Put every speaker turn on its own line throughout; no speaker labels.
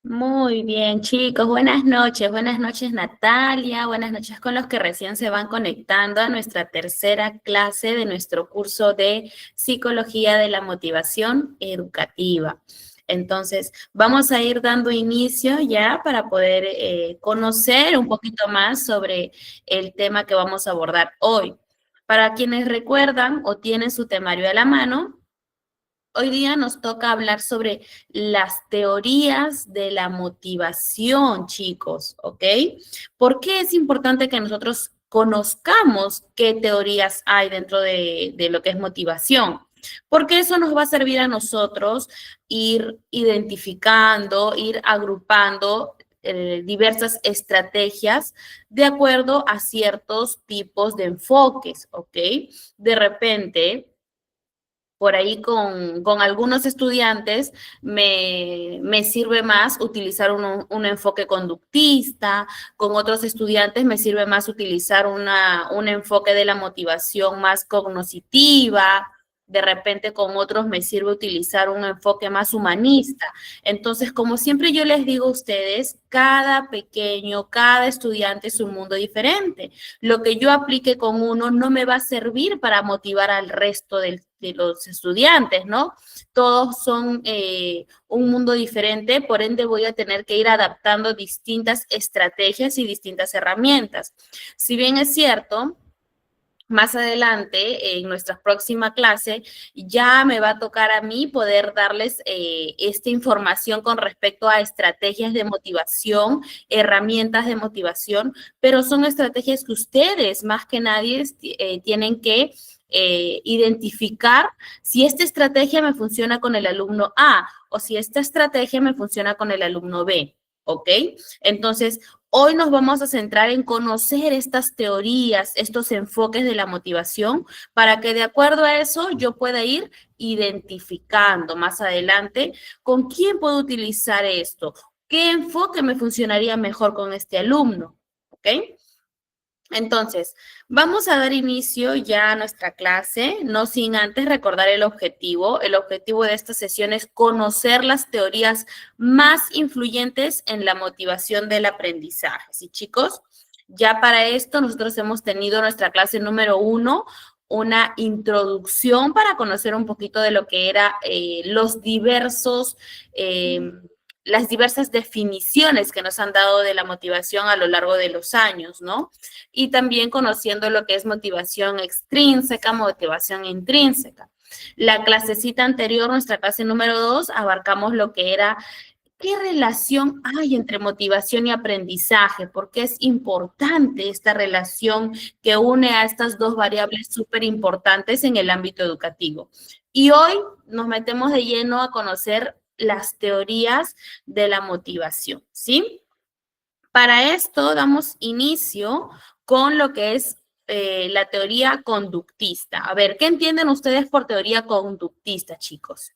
Muy bien, chicos. Buenas noches Natalia, buenas noches con los que recién se van conectando a nuestra tercera clase de nuestro curso de Psicología de la Motivación Educativa. Entonces, vamos a ir dando inicio ya para poder conocer un poquito más sobre el tema que vamos a abordar hoy. Para quienes recuerdan o tienen su temario a la mano, hoy día nos toca hablar sobre las teorías de la motivación, chicos, ¿ok? ¿Por qué es importante que nosotros conozcamos qué teorías hay dentro de lo que es motivación? Porque eso nos va a servir a nosotros ir identificando, ir agrupando diversas estrategias de acuerdo a ciertos tipos de enfoques, ¿ok? De repente, por ahí con algunos estudiantes me sirve más utilizar un enfoque conductista, con otros estudiantes me sirve más utilizar un enfoque de la motivación más cognitiva, de repente con otros me sirve utilizar un enfoque más humanista. Entonces, como siempre yo les digo a ustedes, cada estudiante es un mundo diferente. Lo que yo aplique con uno no me va a servir para motivar al resto de los estudiantes, ¿no? Todos son un mundo diferente, por ende voy a tener que ir adaptando distintas estrategias y distintas herramientas. Si bien es cierto, más adelante, en nuestra próxima clase, ya me va a tocar a mí poder darles esta información con respecto a estrategias de motivación, herramientas de motivación, pero son estrategias que ustedes, más que nadie, tienen que identificar si esta estrategia me funciona con el alumno A o si esta estrategia me funciona con el alumno B. ¿Ok? Entonces, hoy nos vamos a centrar en conocer estas teorías, estos enfoques de la motivación, para que de acuerdo a eso yo pueda ir identificando más adelante con quién puedo utilizar esto, qué enfoque me funcionaría mejor con este alumno. ¿Ok? Entonces, vamos a dar inicio ya a nuestra clase, no sin antes recordar el objetivo. El objetivo de esta sesión es conocer las teorías más influyentes en la motivación del aprendizaje. ¿Sí, chicos? Ya para esto nosotros hemos tenido nuestra clase número 1, una introducción para conocer un poquito de lo que era los diversos las diversas definiciones que nos han dado de la motivación a lo largo de los años, ¿no? Y también conociendo lo que es motivación extrínseca, motivación intrínseca. La clasecita anterior, nuestra clase número 2, abarcamos lo que era qué relación hay entre motivación y aprendizaje, porque es importante esta relación que une a estas dos variables súper importantes en el ámbito educativo. Y hoy nos metemos de lleno a conocer las teorías de la motivación, ¿sí? Para esto damos inicio con lo que es la teoría conductista. A ver, ¿qué entienden ustedes por teoría conductista, chicos?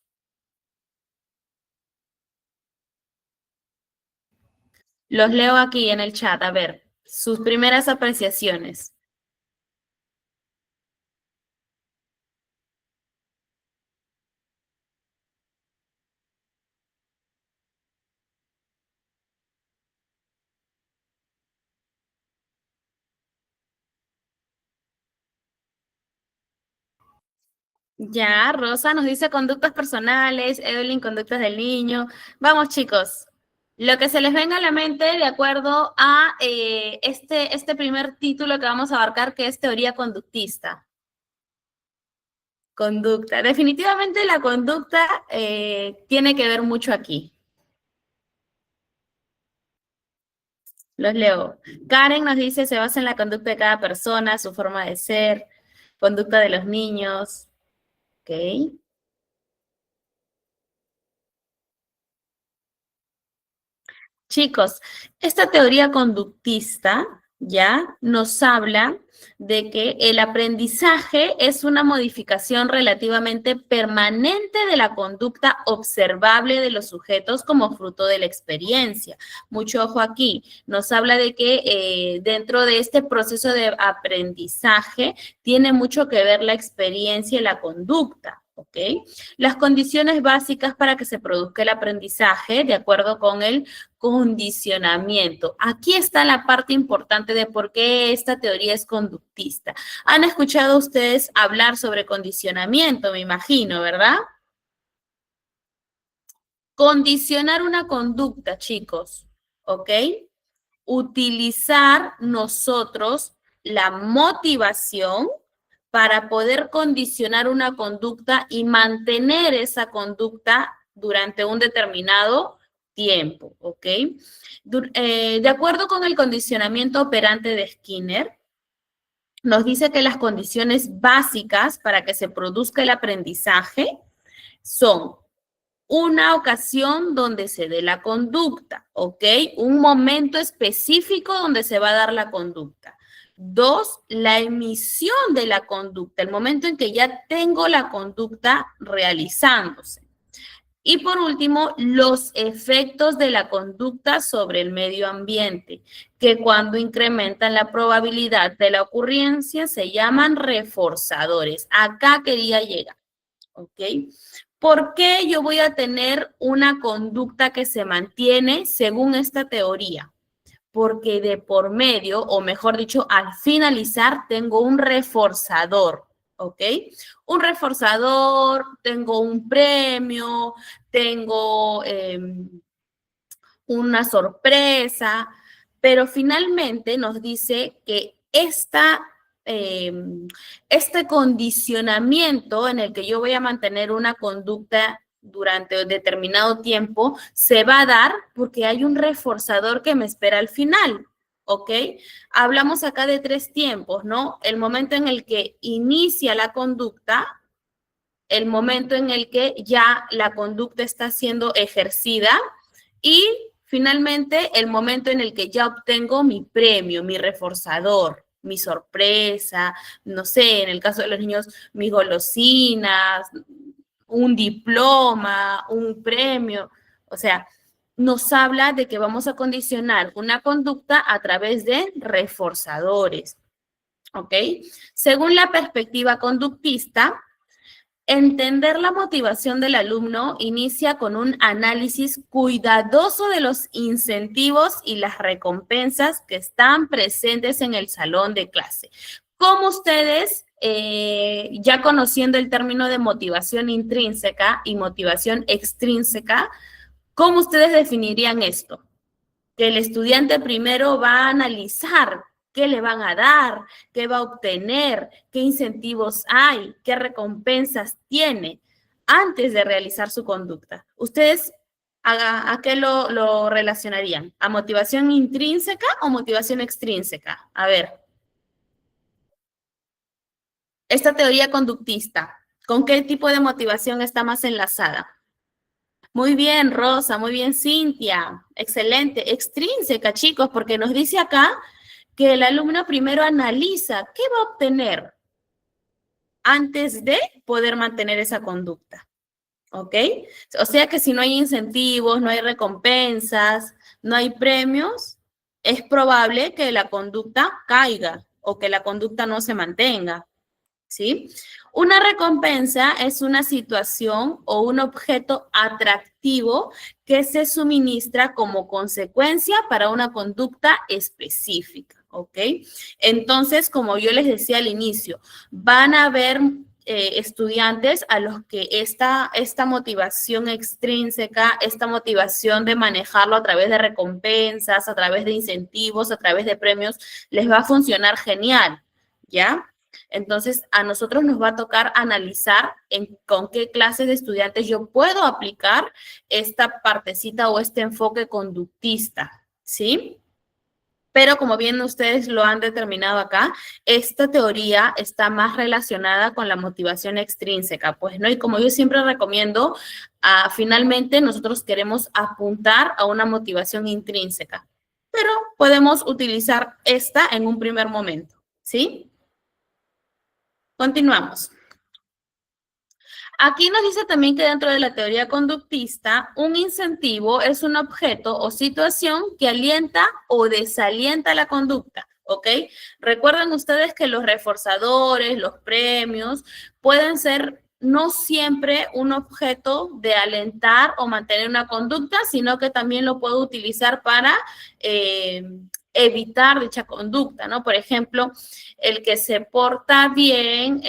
Los leo aquí en el chat, a ver, sus primeras apreciaciones. Ya, Rosa nos dice conductas personales, Evelyn, conductas del niño. Vamos, chicos, lo que se les venga a la mente de acuerdo a este primer título que vamos a abarcar, que es teoría conductista. Conducta. Definitivamente la conducta tiene que ver mucho aquí. Los leo. Karen nos dice, se basa en la conducta de cada persona, su forma de ser, conducta de los niños. Ok. Chicos, esta teoría conductista ya nos habla de que el aprendizaje es una modificación relativamente permanente de la conducta observable de los sujetos como fruto de la experiencia. Mucho ojo aquí, nos habla de que dentro de este proceso de aprendizaje tiene mucho que ver la experiencia y la conducta. ¿ok? Las condiciones básicas para que se produzca el aprendizaje, de acuerdo con el condicionamiento. Aquí está la parte importante de por qué esta teoría es conductista. Han escuchado ustedes hablar sobre condicionamiento, me imagino, ¿verdad? Condicionar una conducta, chicos, ¿ok? Utilizar nosotros la motivación para poder condicionar una conducta y mantener esa conducta durante un determinado tiempo, ¿ok? De acuerdo con el condicionamiento operante de Skinner, nos dice que las condiciones básicas para que se produzca el aprendizaje son una ocasión donde se dé la conducta, ¿ok? Un momento específico donde se va a dar la conducta. 2, la emisión de la conducta, el momento en que ya tengo la conducta realizándose. Y por último, los efectos de la conducta sobre el medio ambiente, que cuando incrementan la probabilidad de la ocurrencia se llaman reforzadores. Acá quería llegar, ¿ok? ¿Por qué yo voy a tener una conducta que se mantiene según esta teoría? Porque de por medio, o mejor dicho, al finalizar, tengo un reforzador, ¿ok? Un reforzador, tengo un premio, tengo una sorpresa, pero finalmente nos dice que este condicionamiento en el que yo voy a mantener una conducta durante un determinado tiempo se va a dar porque hay un reforzador que me espera al final, ¿ok? Hablamos acá de 3 tiempos, ¿no? El momento en el que inicia la conducta, el momento en el que ya la conducta está siendo ejercida y finalmente el momento en el que ya obtengo mi premio, mi reforzador, mi sorpresa, no sé, en el caso de los niños, mis golosinas, un diploma, un premio, o sea, nos habla de que vamos a condicionar una conducta a través de reforzadores, ¿ok? Según la perspectiva conductista, entender la motivación del alumno inicia con un análisis cuidadoso de los incentivos y las recompensas que están presentes en el salón de clase. Como ustedes, ya conociendo el término de motivación intrínseca y motivación extrínseca, ¿cómo ustedes definirían esto? Que el estudiante primero va a analizar qué le van a dar, qué va a obtener, qué incentivos hay, qué recompensas tiene antes de realizar su conducta. ¿Ustedes a qué lo relacionarían? ¿A motivación intrínseca o motivación extrínseca? A ver, esta teoría conductista, ¿con qué tipo de motivación está más enlazada? Muy bien, Rosa, muy bien, Cintia. Excelente. Extrínseca, chicos, porque nos dice acá que el alumno primero analiza qué va a obtener antes de poder mantener esa conducta. ¿Ok? O sea que si no hay incentivos, no hay recompensas, no hay premios, es probable que la conducta caiga o que la conducta no se mantenga. ¿Sí? Una recompensa es una situación o un objeto atractivo que se suministra como consecuencia para una conducta específica, ¿ok? Entonces, como yo les decía al inicio, van a haber estudiantes a los que esta motivación extrínseca, esta motivación de manejarlo a través de recompensas, a través de incentivos, a través de premios, les va a funcionar genial, ¿ya? Entonces, a nosotros nos va a tocar analizar con qué clases de estudiantes yo puedo aplicar esta partecita o este enfoque conductista, ¿sí? Pero como bien ustedes lo han determinado acá, esta teoría está más relacionada con la motivación extrínseca, pues, ¿no? Y como yo siempre recomiendo, finalmente nosotros queremos apuntar a una motivación intrínseca, pero podemos utilizar esta en un primer momento, ¿sí? Continuamos. Aquí nos dice también que dentro de la teoría conductista, un incentivo es un objeto o situación que alienta o desalienta la conducta, ¿ok? Recuerden ustedes que los reforzadores, los premios, pueden ser no siempre un objeto de alentar o mantener una conducta, sino que también lo puedo utilizar para evitar dicha conducta, ¿no? Por ejemplo, el que se porta bien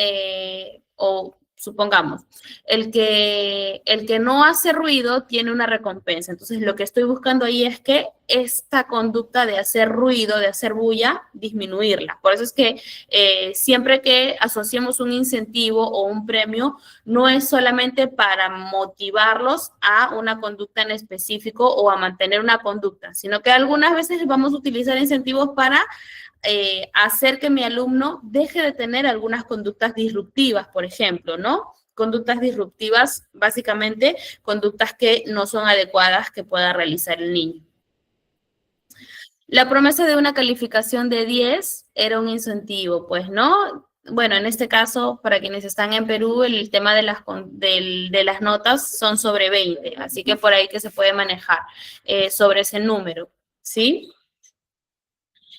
o supongamos, el que no hace ruido tiene una recompensa. Entonces, lo que estoy buscando ahí es que esta conducta de hacer ruido, de hacer bulla, disminuirla. Por eso es que siempre que asociemos un incentivo o un premio, no es solamente para motivarlos a una conducta en específico o a mantener una conducta, sino que algunas veces vamos a utilizar incentivos para hacer que mi alumno deje de tener algunas conductas disruptivas, por ejemplo, ¿no? Conductas disruptivas, básicamente, conductas que no son adecuadas que pueda realizar el niño. La promesa de una calificación de 10 era un incentivo, pues, ¿no? Bueno, en este caso, para quienes están en Perú, el tema de las notas son sobre 20, así que por ahí que se puede manejar sobre ese número, ¿sí?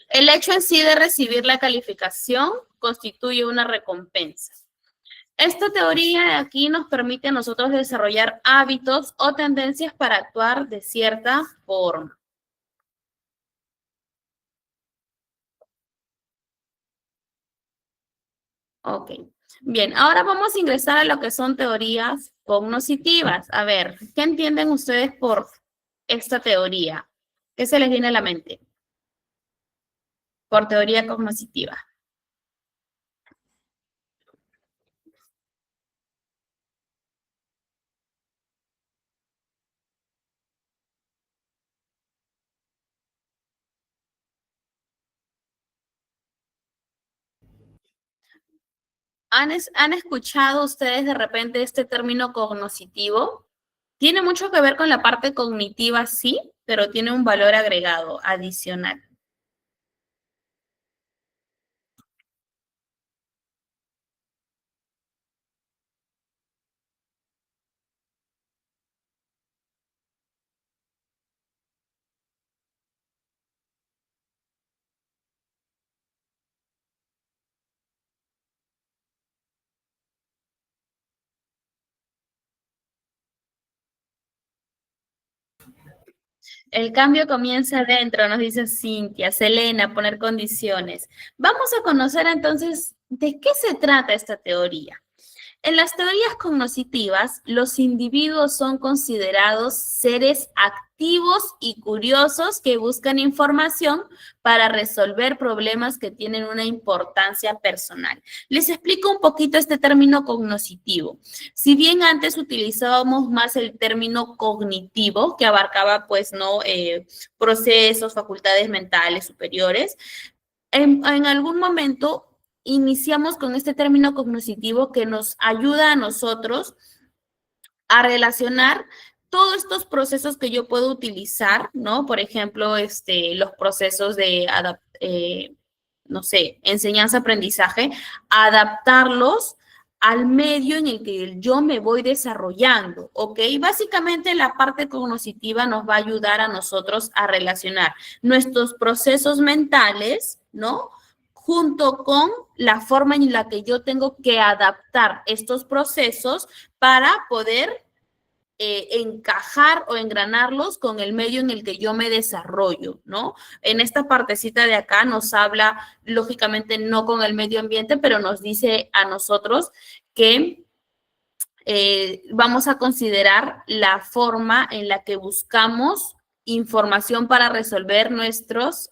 El hecho en sí de recibir la calificación constituye una recompensa. Esta teoría de aquí nos permite a nosotros desarrollar hábitos o tendencias para actuar de cierta forma. Ok. Bien, ahora vamos a ingresar a lo que son teorías cognitivas. A ver, ¿qué entienden ustedes por esta teoría? ¿Qué se les viene a la mente por teoría cognitiva? ¿Han escuchado ustedes de repente este término cognoscitivo? Tiene mucho que ver con la parte cognitiva, sí, pero tiene un valor agregado, adicional. El cambio comienza adentro, nos dice Cintia, Selena, poner condiciones. Vamos a conocer entonces de qué se trata esta teoría. En las teorías cognitivas, los individuos son considerados seres activos y curiosos que buscan información para resolver problemas que tienen una importancia personal. Les explico un poquito este término cognitivo. Si bien antes utilizábamos más el término cognitivo, que abarcaba, pues, no procesos, facultades mentales superiores, en algún momento iniciamos con este término cognitivo que nos ayuda a nosotros a relacionar todos estos procesos que yo puedo utilizar, ¿no? Por ejemplo, los procesos de, no sé, enseñanza-aprendizaje, adaptarlos al medio en el que yo me voy desarrollando, ¿ok? Básicamente la parte cognitiva nos va a ayudar a nosotros a relacionar nuestros procesos mentales, ¿no? Junto con la forma en la que yo tengo que adaptar estos procesos para poder encajar o engranarlos con el medio en el que yo me desarrollo, ¿no? En esta partecita de acá nos habla, lógicamente, no con el medio ambiente, pero nos dice a nosotros que vamos a considerar la forma en la que buscamos información para resolver nuestros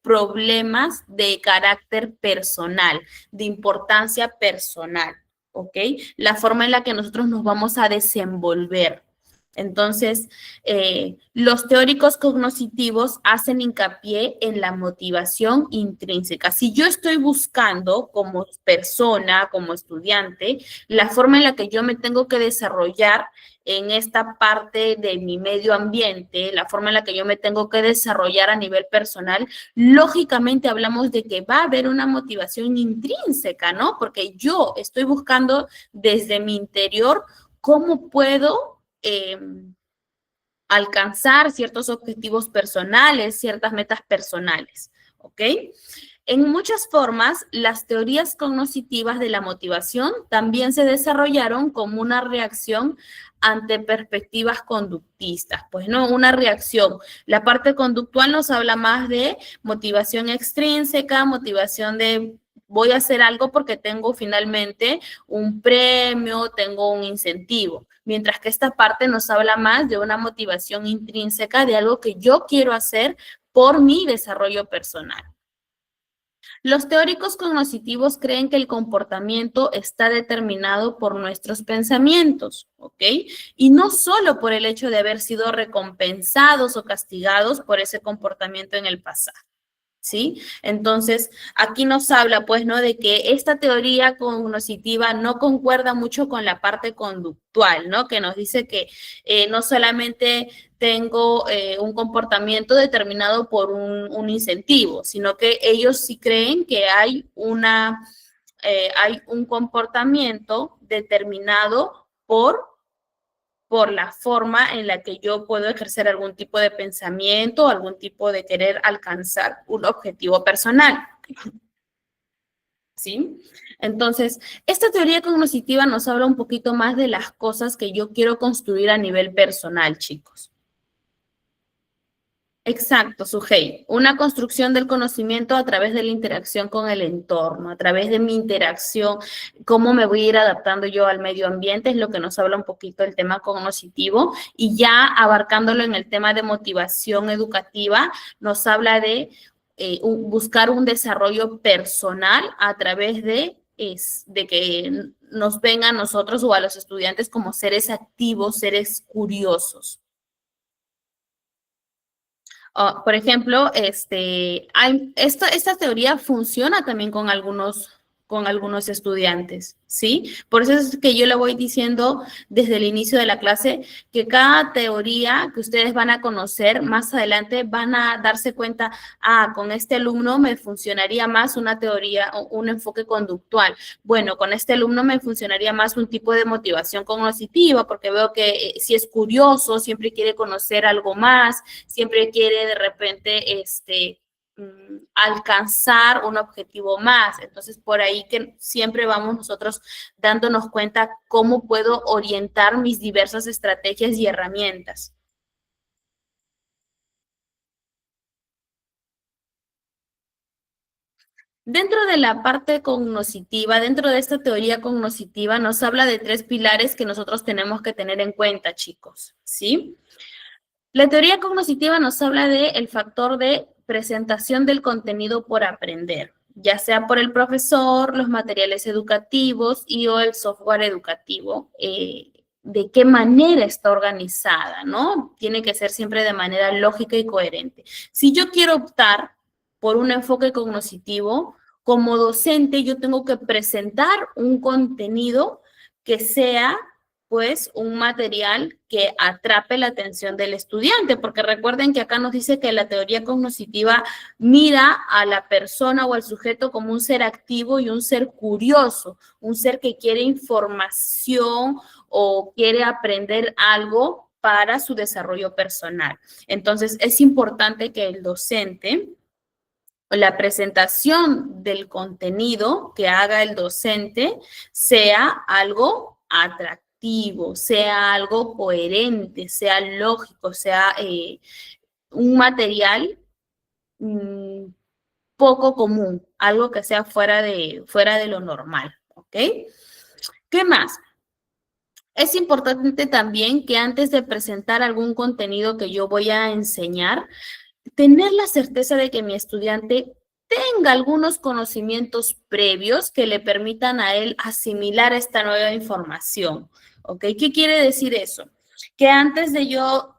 problemas de carácter personal, de importancia personal, ¿ok? La forma en la que nosotros nos vamos a desenvolver. Entonces, los teóricos cognitivos hacen hincapié en la motivación intrínseca. Si yo estoy buscando como persona, como estudiante, la forma en la que yo me tengo que desarrollar en esta parte de mi medio ambiente, la forma en la que yo me tengo que desarrollar a nivel personal, lógicamente hablamos de que va a haber una motivación intrínseca, ¿no? Porque yo estoy buscando desde mi interior cómo puedo alcanzar ciertos objetivos personales, ciertas metas personales, ¿ok? En muchas formas, las teorías cognitivas de la motivación también se desarrollaron como una reacción ante perspectivas conductistas. Pues no, una reacción. La parte conductual nos habla más de motivación extrínseca, motivación de voy a hacer algo porque tengo finalmente un premio, tengo un incentivo. Mientras que esta parte nos habla más de una motivación intrínseca, de algo que yo quiero hacer por mi desarrollo personal. Los teóricos cognitivos creen que el comportamiento está determinado por nuestros pensamientos, ¿ok? Y no solo por el hecho de haber sido recompensados o castigados por ese comportamiento en el pasado. ¿Sí? Entonces, aquí nos habla, pues, ¿no? De que esta teoría cognitiva no concuerda mucho con la parte conductual, ¿no? Que nos dice que no solamente tengo un comportamiento determinado por un incentivo, sino que ellos sí creen que hay un comportamiento determinado por la forma en la que yo puedo ejercer algún tipo de pensamiento, algún tipo de querer alcanzar un objetivo personal. ¿Sí? Entonces, esta teoría cognitiva nos habla un poquito más de las cosas que yo quiero construir a nivel personal, chicos. Exacto, Sujei. Una construcción del conocimiento a través de la interacción con el entorno, a través de mi interacción, cómo me voy a ir adaptando yo al medio ambiente, es lo que nos habla un poquito el tema cognitivo. Y ya abarcándolo en el tema de motivación educativa, nos habla de buscar un desarrollo personal a través de que nos ven a nosotros o a los estudiantes como seres activos, seres curiosos. Por ejemplo, esta teoría funciona también con algunos estudiantes, ¿sí? Por eso es que yo le voy diciendo desde el inicio de la clase que cada teoría que ustedes van a conocer más adelante van a darse cuenta, con este alumno me funcionaría más una teoría o un enfoque conductual. Bueno, con este alumno me funcionaría más un tipo de motivación cognitiva porque veo que si es curioso, siempre quiere conocer algo más, siempre quiere de repente alcanzar un objetivo más. Entonces, por ahí que siempre vamos nosotros dándonos cuenta cómo puedo orientar mis diversas estrategias y herramientas. Dentro de la parte cognitiva, dentro de esta teoría cognitiva, nos habla de 3 pilares que nosotros tenemos que tener en cuenta, chicos, ¿sí? La teoría cognitiva nos habla del factor de presentación del contenido por aprender, ya sea por el profesor, los materiales educativos y o el software educativo. De qué manera está organizada, ¿no? Tiene que ser siempre de manera lógica y coherente. Si yo quiero optar por un enfoque cognitivo, como docente yo tengo que presentar un contenido que sea pues un material que atrape la atención del estudiante, porque recuerden que acá nos dice que la teoría cognitiva mira a la persona o al sujeto como un ser activo y un ser curioso, un ser que quiere información o quiere aprender algo para su desarrollo personal. Entonces, es importante que el docente, la presentación del contenido que haga el docente sea algo atractivo, sea algo coherente, sea lógico, sea un material poco común, algo que sea fuera de lo normal, ¿ok? ¿Qué más? Es importante también que antes de presentar algún contenido que yo voy a enseñar, tener la certeza de que mi estudiante tenga algunos conocimientos previos que le permitan a él asimilar esta nueva información. ¿Ok? ¿Qué quiere decir eso? Que antes de yo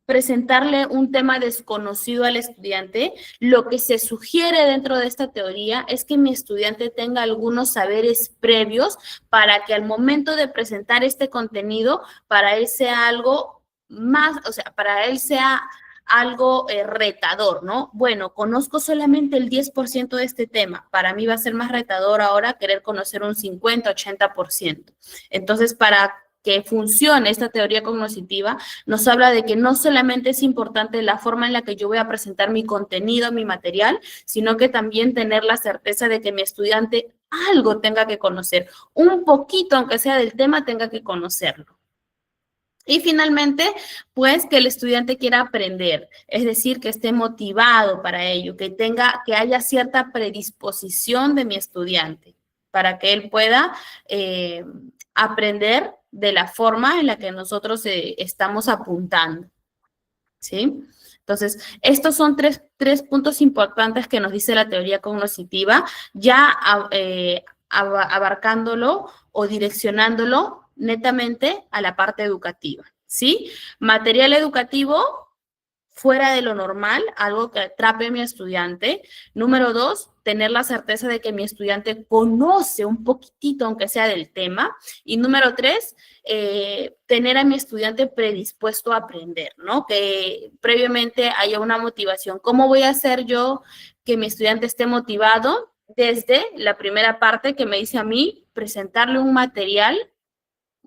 presentarle un tema desconocido al estudiante, lo que se sugiere dentro de esta teoría es que mi estudiante tenga algunos saberes previos para que al momento de presentar este contenido, para él sea algo más, o sea, para él sea algo retador, ¿no? Bueno, conozco solamente el 10% de este tema. Para mí va a ser más retador ahora querer conocer un 50, 80%. Entonces, para que funcione esta teoría cognoscitiva, nos habla de que no solamente es importante la forma en la que yo voy a presentar mi contenido, mi material, sino que también tener la certeza de que mi estudiante algo tenga que conocer, un poquito, aunque sea del tema, tenga que conocerlo. Y finalmente, pues que el estudiante quiera aprender, es decir, que esté motivado para ello, que haya cierta predisposición de mi estudiante para que él pueda aprender de la forma en la que nosotros estamos apuntando, ¿sí? Entonces, estos son tres puntos importantes que nos dice la teoría cognoscitiva, ya abarcándolo o direccionándolo netamente a la parte educativa, ¿sí? Material educativo fuera de lo normal, algo que atrape a mi estudiante. Número 2, tener la certeza de que mi estudiante conoce un poquitito, aunque sea del tema. Y número 3, tener a mi estudiante predispuesto a aprender, ¿no? Que previamente haya una motivación. ¿Cómo voy a hacer yo que mi estudiante esté motivado? Desde la primera parte que me dice a mí, presentarle un material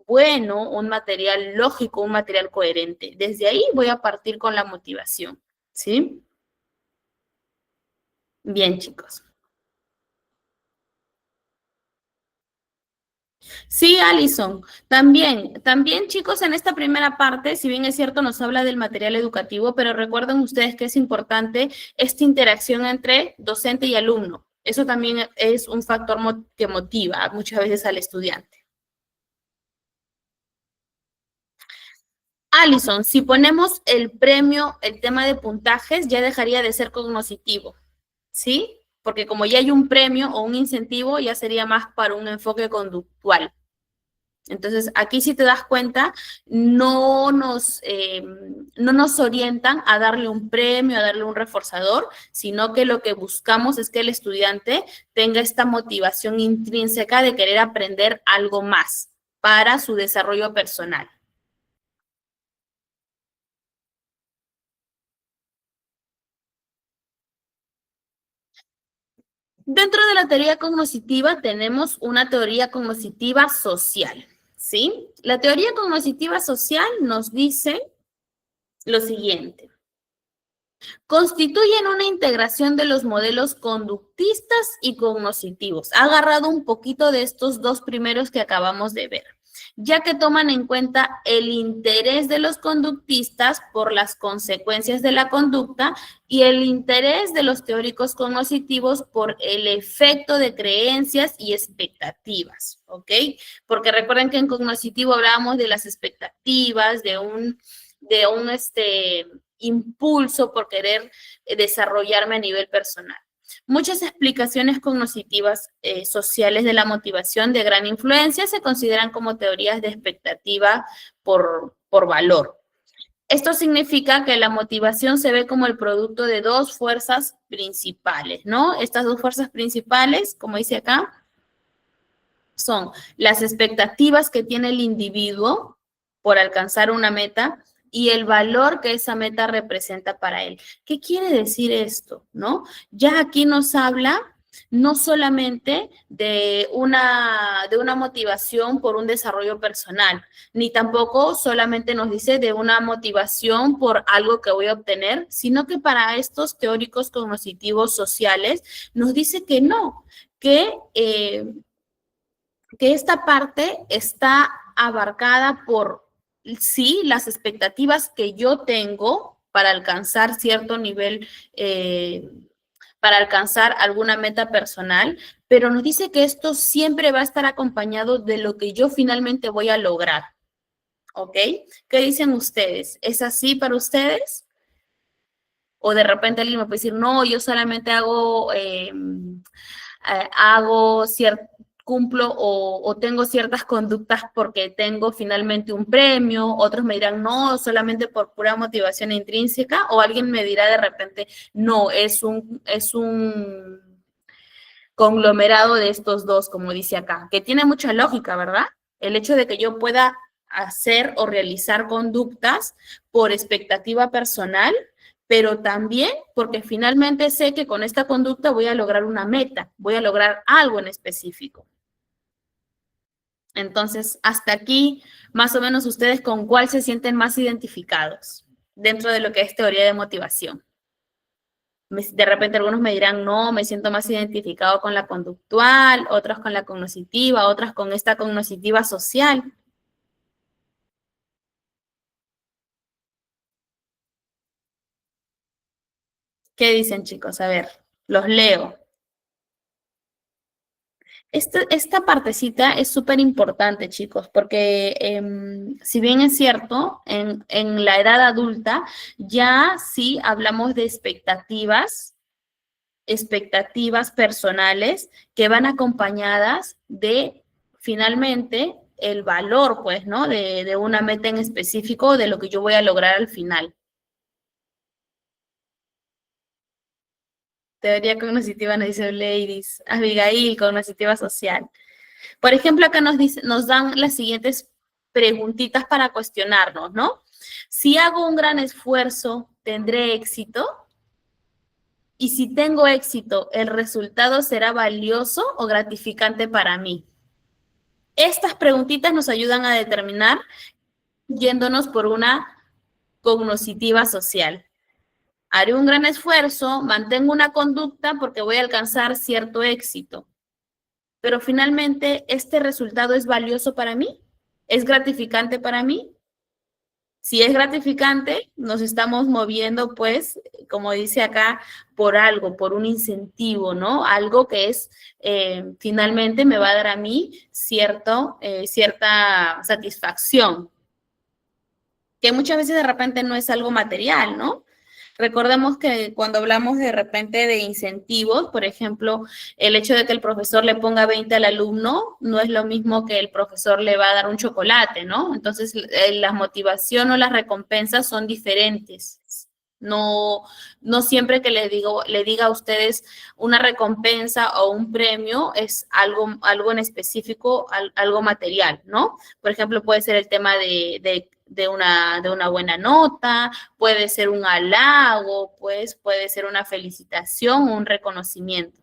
bueno, un material lógico, un material coherente. Desde ahí voy a partir con la motivación, ¿sí? Bien, chicos. Sí, Alison, también chicos, en esta primera parte, si bien es cierto, nos habla del material educativo, pero recuerden ustedes que es importante esta interacción entre docente y alumno. Eso también es un factor que motiva muchas veces al estudiante. Alison, si ponemos el premio, el tema de puntajes, ya dejaría de ser cognoscitivo, ¿sí? Porque como ya hay un premio o un incentivo, ya sería más para un enfoque conductual. Entonces, aquí si te das cuenta, no nos orientan a darle un premio, a darle un reforzador, sino que lo que buscamos es que el estudiante tenga esta motivación intrínseca de querer aprender algo más para su desarrollo personal. Dentro de la teoría cognoscitiva tenemos una teoría cognoscitiva social, ¿sí? La teoría cognoscitiva social nos dice lo siguiente. Constituyen una integración de los modelos conductistas y cognoscitivos. Ha agarrado un poquito de estos dos primeros que acabamos de ver, ya que toman en cuenta el interés de los conductistas por las consecuencias de la conducta y el interés de los teóricos cognoscitivos por el efecto de creencias y expectativas, ¿ok? Porque recuerden que en cognoscitivo hablábamos de las expectativas, de un impulso por querer desarrollarme a nivel personal. Muchas explicaciones cognitivas sociales de la motivación de gran influencia se consideran como teorías de expectativa por valor. Esto significa que la motivación se ve como el producto de dos fuerzas principales, ¿no? Estas dos fuerzas principales, como dice acá, son las expectativas que tiene el individuo por alcanzar una meta y el valor que esa meta representa para él. ¿Qué quiere decir esto? ¿No? Ya aquí nos habla no solamente de una motivación por un desarrollo personal, ni tampoco solamente nos dice de una motivación por algo que voy a obtener, sino que para estos teóricos cognitivos sociales nos dice que no, que esta parte está abarcada por, sí, las expectativas que yo tengo para alcanzar cierto nivel, para alcanzar alguna meta personal, pero nos dice que esto siempre va a estar acompañado de lo que yo finalmente voy a lograr. ¿Ok? ¿Qué dicen ustedes? ¿Es así para ustedes? O de repente alguien me puede decir, no, yo solamente cumplo o tengo ciertas conductas porque tengo finalmente un premio, otros me dirán, no, solamente por pura motivación intrínseca, o alguien me dirá de repente, no, es un conglomerado de estos dos, como dice acá, que tiene mucha lógica, ¿verdad? El hecho de que yo pueda hacer o realizar conductas por expectativa personal, pero también porque finalmente sé que con esta conducta voy a lograr una meta, voy a lograr algo en específico. Entonces, hasta aquí, más o menos ustedes con cuál se sienten más identificados dentro de lo que es teoría de motivación. De repente algunos me dirán, no, me siento más identificado con la conductual, otros con la cognitiva, otras con esta cognitiva social. ¿Qué dicen, chicos? A ver, los leo. Esta partecita es súper importante, chicos, porque si bien es cierto, en la edad adulta ya sí hablamos de expectativas personales que van acompañadas de finalmente el valor, pues, ¿no? De una meta en específico, de lo que yo voy a lograr al final. Teoría cognitiva nos dice Ladies, Abigail, cognitiva social. Por ejemplo, acá nos dan las siguientes preguntitas para cuestionarnos, ¿no? Si hago un gran esfuerzo, ¿tendré éxito? Y si tengo éxito, ¿el resultado será valioso o gratificante para mí? Estas preguntitas nos ayudan a determinar yéndonos por una cognitiva social. Haré un gran esfuerzo, mantengo una conducta porque voy a alcanzar cierto éxito. Pero finalmente, ¿este resultado es valioso para mí? ¿Es gratificante para mí? Si es gratificante, nos estamos moviendo, pues, como dice acá, por algo, por un incentivo, ¿no? Algo que es, finalmente me va a dar a mí cierta satisfacción, que muchas veces de repente no es algo material, ¿no? Recordemos que cuando hablamos de repente de incentivos, por ejemplo, el hecho de que el profesor le ponga 20 al alumno no es lo mismo que el profesor le va a dar un chocolate, ¿no? Entonces, la motivación o las recompensas son diferentes. No, no siempre que le diga a ustedes una recompensa o un premio es algo en específico, algo material, ¿no? Por ejemplo, puede ser el tema de una buena nota, puede ser un halago, pues puede ser una felicitación, un reconocimiento.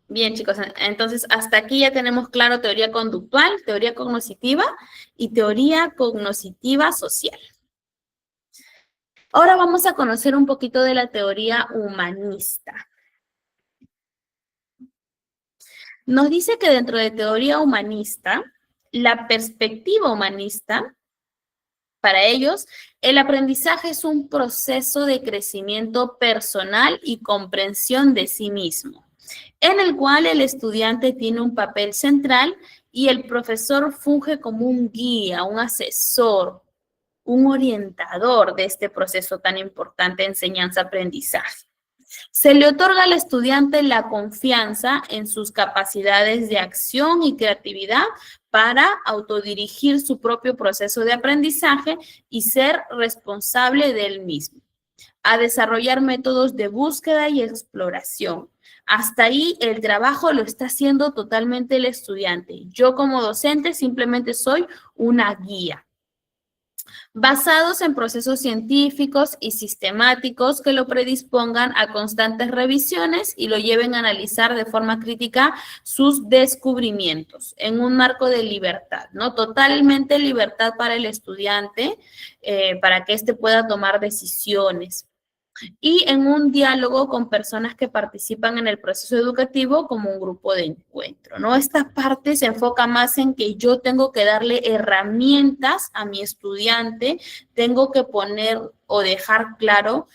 Bien, chicos, entonces hasta aquí ya tenemos claro teoría conductual, teoría cognitiva y teoría cognitiva social. Ahora vamos a conocer un poquito de la teoría humanista. Nos dice que dentro de teoría humanista, la perspectiva humanista, para ellos, el aprendizaje es un proceso de crecimiento personal y comprensión de sí mismo, en el cual el estudiante tiene un papel central y el profesor funge como un guía, un asesor, un orientador de este proceso tan importante de enseñanza-aprendizaje. Se le otorga al estudiante la confianza en sus capacidades de acción y creatividad para autodirigir su propio proceso de aprendizaje y ser responsable del mismo, a desarrollar métodos de búsqueda y exploración. Hasta ahí el trabajo lo está haciendo totalmente el estudiante. Yo como docente simplemente soy una guía, basados en procesos científicos y sistemáticos que lo predispongan a constantes revisiones y lo lleven a analizar de forma crítica sus descubrimientos en un marco de libertad, ¿no? Totalmente libertad para el estudiante, para que éste pueda tomar decisiones, y en un diálogo con personas que participan en el proceso educativo como un grupo de encuentro, ¿no? Esta parte se enfoca más en que yo tengo que darle herramientas a mi estudiante, tengo que poner o dejar claro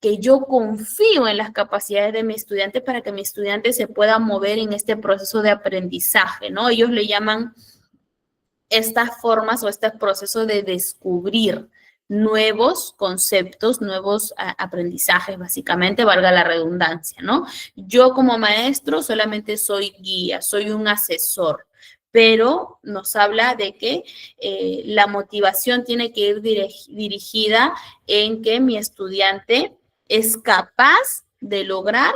que yo confío en las capacidades de mi estudiante para que mi estudiante se pueda mover en este proceso de aprendizaje, ¿no? Ellos le llaman estas formas o este proceso de descubrir nuevos conceptos, nuevos aprendizajes, básicamente, valga la redundancia, ¿no? Yo como maestro solamente soy guía, soy un asesor, pero nos habla de que la motivación tiene que ir dirigida en que mi estudiante es capaz de lograr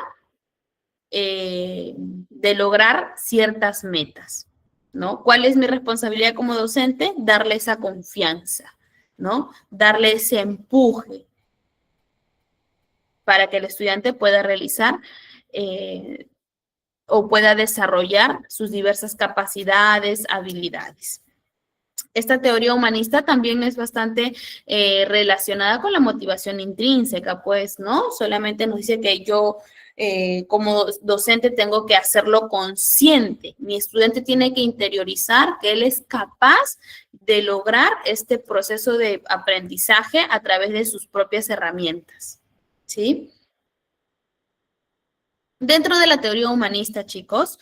ciertas metas, ¿no? ¿Cuál es mi responsabilidad como docente? Darle esa confianza, ¿no? Darle ese empuje para que el estudiante pueda realizar o pueda desarrollar sus diversas capacidades, habilidades. Esta teoría humanista también es bastante relacionada con la motivación intrínseca, pues, ¿no? Solamente nos dice que yo como docente tengo que hacerlo consciente. Mi estudiante tiene que interiorizar que él es capaz de lograr este proceso de aprendizaje a través de sus propias herramientas, ¿sí? Dentro de la teoría humanista, chicos,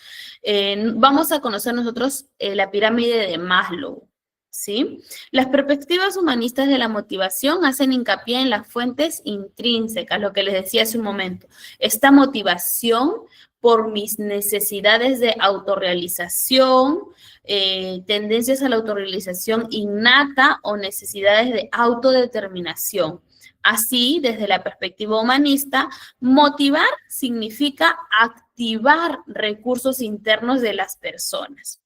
vamos a conocer nosotros la pirámide de Maslow, ¿sí? Las perspectivas humanistas de la motivación hacen hincapié en las fuentes intrínsecas, lo que les decía hace un momento. Esta motivación por mis necesidades de autorrealización, tendencias a la autorrealización innata o necesidades de autodeterminación. Así, desde la perspectiva humanista, motivar significa activar recursos internos de las personas.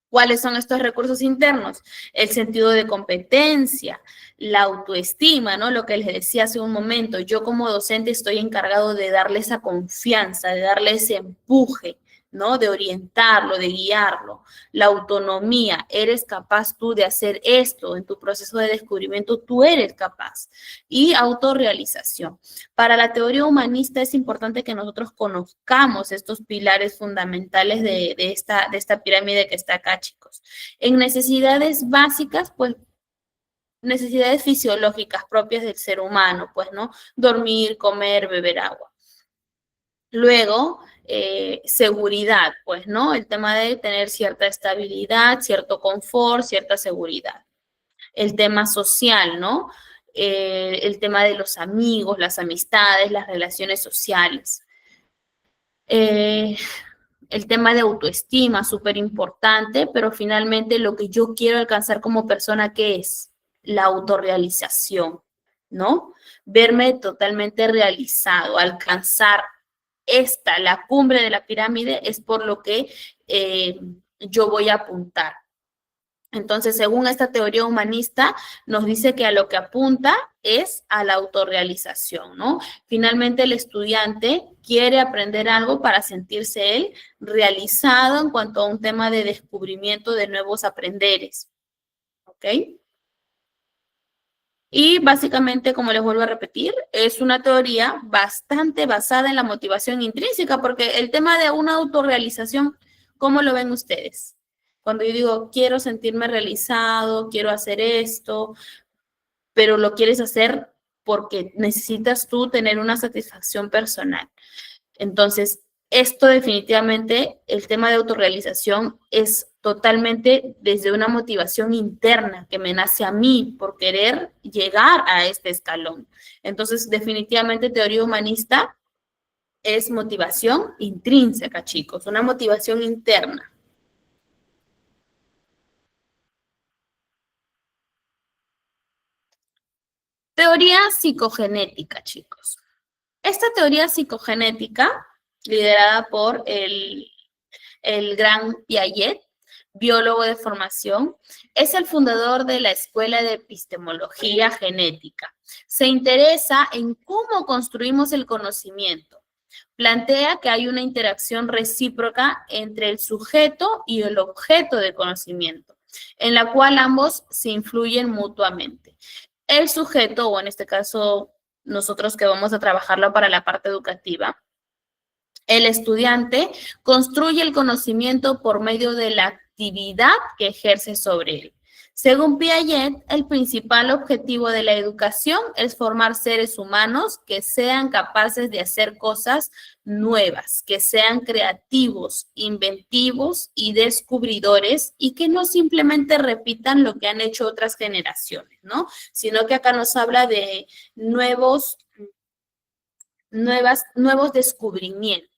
¿Cuáles son estos recursos internos? El sentido de competencia, la autoestima, ¿no? Lo que les decía hace un momento, yo como docente estoy encargado de darle esa confianza, de darle ese empuje, ¿no? De orientarlo, de guiarlo. La autonomía, eres capaz tú de hacer esto en tu proceso de descubrimiento, tú eres capaz. Y autorrealización. Para la teoría humanista es importante que nosotros conozcamos estos pilares fundamentales de esta pirámide que está acá, chicos. En necesidades básicas, pues necesidades fisiológicas propias del ser humano, pues, ¿no? Dormir, comer, beber agua. Luego, seguridad, pues, ¿no? El tema de tener cierta estabilidad, cierto confort, cierta seguridad. El tema social, ¿no? El tema de los amigos, las amistades, las relaciones sociales. El tema de autoestima, súper importante, pero finalmente lo que yo quiero alcanzar como persona, ¿qué es? La autorrealización, ¿no? Verme totalmente realizado, alcanzar la cumbre de la pirámide es por lo que yo voy a apuntar. Entonces, según esta teoría humanista, nos dice que a lo que apunta es a la autorrealización, ¿no? Finalmente, el estudiante quiere aprender algo para sentirse él realizado en cuanto a un tema de descubrimiento de nuevos aprenderes, ¿ok? Y básicamente, como les vuelvo a repetir, es una teoría bastante basada en la motivación intrínseca, porque el tema de una autorrealización, ¿cómo lo ven ustedes? Cuando yo digo, quiero sentirme realizado, quiero hacer esto, pero lo quieres hacer porque necesitas tú tener una satisfacción personal. Entonces, esto definitivamente, el tema de autorrealización es totalmente desde una motivación interna que me nace a mí por querer llegar a este escalón. Entonces, definitivamente teoría humanista es motivación intrínseca, chicos, una motivación interna. Teoría psicogenética, chicos. Esta teoría psicogenética, liderada por el gran Piaget, biólogo de formación, es el fundador de la Escuela de Epistemología Genética. Se interesa en cómo construimos el conocimiento. Plantea que hay una interacción recíproca entre el sujeto y el objeto de conocimiento, en la cual ambos se influyen mutuamente. El sujeto, o en este caso nosotros que vamos a trabajarlo para la parte educativa, el estudiante construye el conocimiento por medio de la actividad que ejerce sobre él. Según Piaget, el principal objetivo de la educación es formar seres humanos que sean capaces de hacer cosas nuevas, que sean creativos, inventivos y descubridores y que no simplemente repitan lo que han hecho otras generaciones, ¿no? Sino que acá nos habla de nuevos descubrimientos.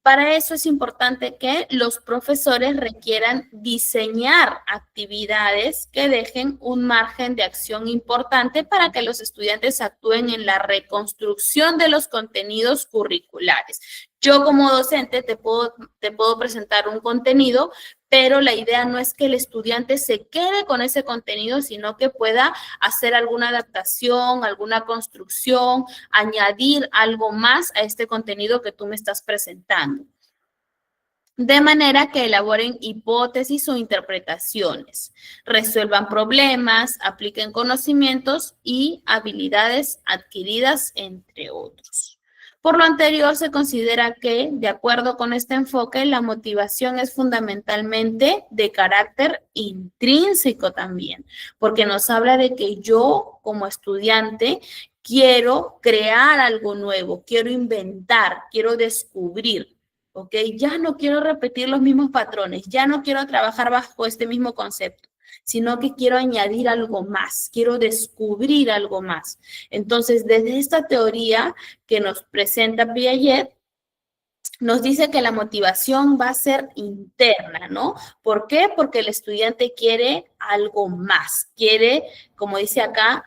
Para eso es importante que los profesores requieran diseñar actividades que dejen un margen de acción importante para que los estudiantes actúen en la reconstrucción de los contenidos curriculares. Yo como docente te puedo presentar un contenido, pero la idea no es que el estudiante se quede con ese contenido, sino que pueda hacer alguna adaptación, alguna construcción, añadir algo más a este contenido que tú me estás presentando. De manera que elaboren hipótesis o interpretaciones, resuelvan problemas, apliquen conocimientos y habilidades adquiridas, entre otros. Por lo anterior, se considera que, de acuerdo con este enfoque, la motivación es fundamentalmente de carácter intrínseco también, porque nos habla de que yo, como estudiante, quiero crear algo nuevo, quiero inventar, quiero descubrir. ¿Ok? Ya no quiero repetir los mismos patrones, ya no quiero trabajar bajo este mismo concepto, sino que quiero añadir algo más, quiero descubrir algo más. Entonces, desde esta teoría que nos presenta Piaget, nos dice que la motivación va a ser interna, ¿no? ¿Por qué? Porque el estudiante quiere algo más, quiere, como dice acá,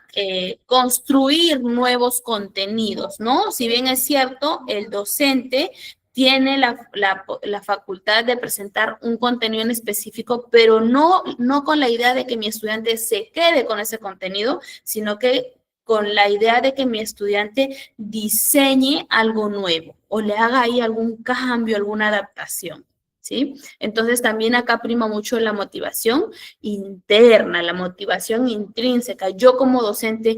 construir nuevos contenidos, ¿no? Si bien es cierto, el docente tiene la facultad de presentar un contenido en específico, pero no con la idea de que mi estudiante se quede con ese contenido, sino que con la idea de que mi estudiante diseñe algo nuevo o le haga ahí algún cambio, alguna adaptación, ¿sí? Entonces también acá prima mucho la motivación interna, la motivación intrínseca. Yo como docente,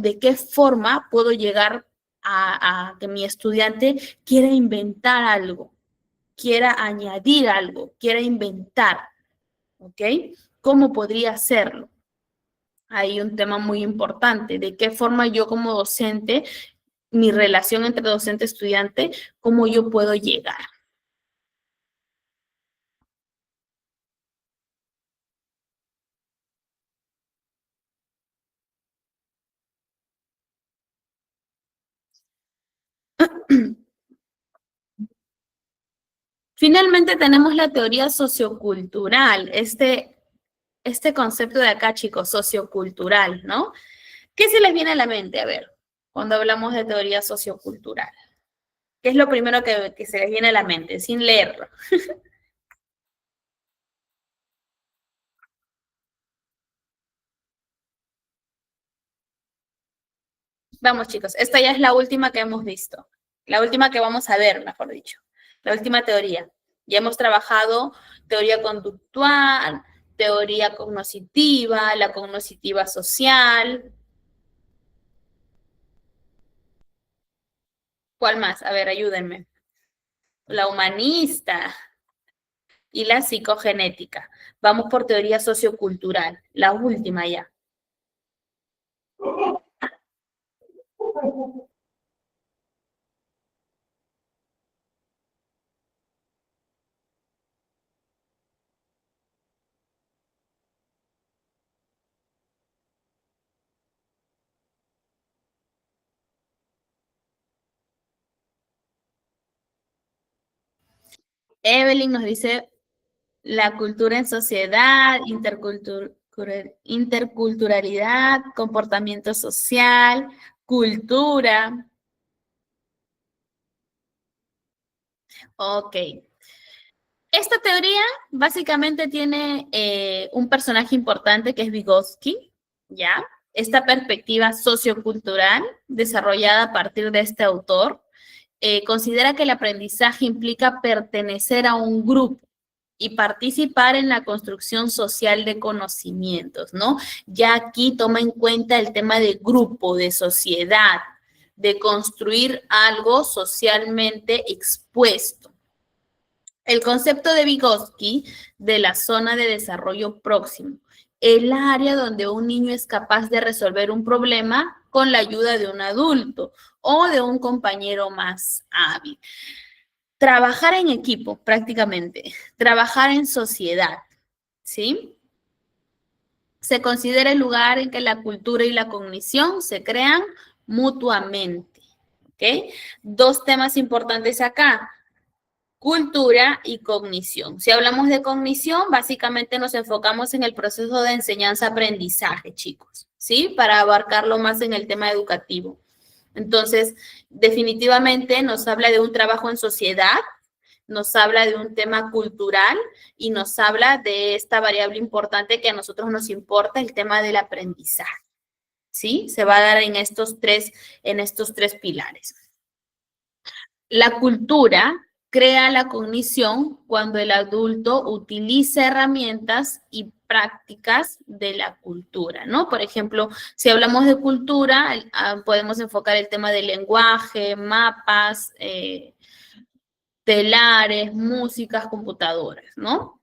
¿de qué forma puedo llegar a que mi estudiante quiera inventar algo, quiera añadir algo, quiera inventar? ¿Ok? ¿Cómo podría hacerlo? Hay un tema muy importante, de qué forma yo como docente, mi relación entre docente-estudiante, cómo yo puedo llegar. Finalmente tenemos la teoría sociocultural, este concepto de acá, chicos, sociocultural, ¿no? ¿Qué se les viene a la mente? A ver, cuando hablamos de teoría sociocultural. ¿Qué es lo primero que se les viene a la mente, sin leerlo? Vamos, chicos, esta ya es la última que hemos visto, la última que vamos a ver, mejor dicho, la última teoría. Ya hemos trabajado teoría conductual, teoría cognoscitiva, la cognoscitiva social. ¿Cuál más? A ver, ayúdenme. La humanista y la psicogenética. Vamos por teoría sociocultural, la última ya. Evelyn nos dice la cultura en sociedad, interculturalidad, comportamiento social, cultura. Ok. Esta teoría básicamente tiene un personaje importante que es Vygotsky, ¿ya? Esta perspectiva sociocultural desarrollada a partir de este autor considera que el aprendizaje implica pertenecer a un grupo y participar en la construcción social de conocimientos, ¿no? Ya aquí toma en cuenta el tema de grupo, de sociedad, de construir algo socialmente expuesto. El concepto de Vygotsky de la zona de desarrollo próximo, el área donde un niño es capaz de resolver un problema con la ayuda de un adulto o de un compañero más hábil. Trabajar en equipo, prácticamente, trabajar en sociedad, ¿sí? Se considera el lugar en que la cultura y la cognición se crean mutuamente, ¿ok? Dos temas importantes acá, cultura y cognición. Si hablamos de cognición, básicamente nos enfocamos en el proceso de enseñanza-aprendizaje, chicos, ¿sí? Para abarcarlo más en el tema educativo. Entonces, definitivamente nos habla de un trabajo en sociedad, nos habla de un tema cultural y nos habla de esta variable importante que a nosotros nos importa, el tema del aprendizaje. ¿Sí? Se va a dar en estos tres pilares. La cultura crea la cognición cuando el adulto utiliza herramientas y prácticas de la cultura, ¿no? Por ejemplo, si hablamos de cultura, podemos enfocar el tema del lenguaje, mapas, telares, músicas, computadoras, ¿no?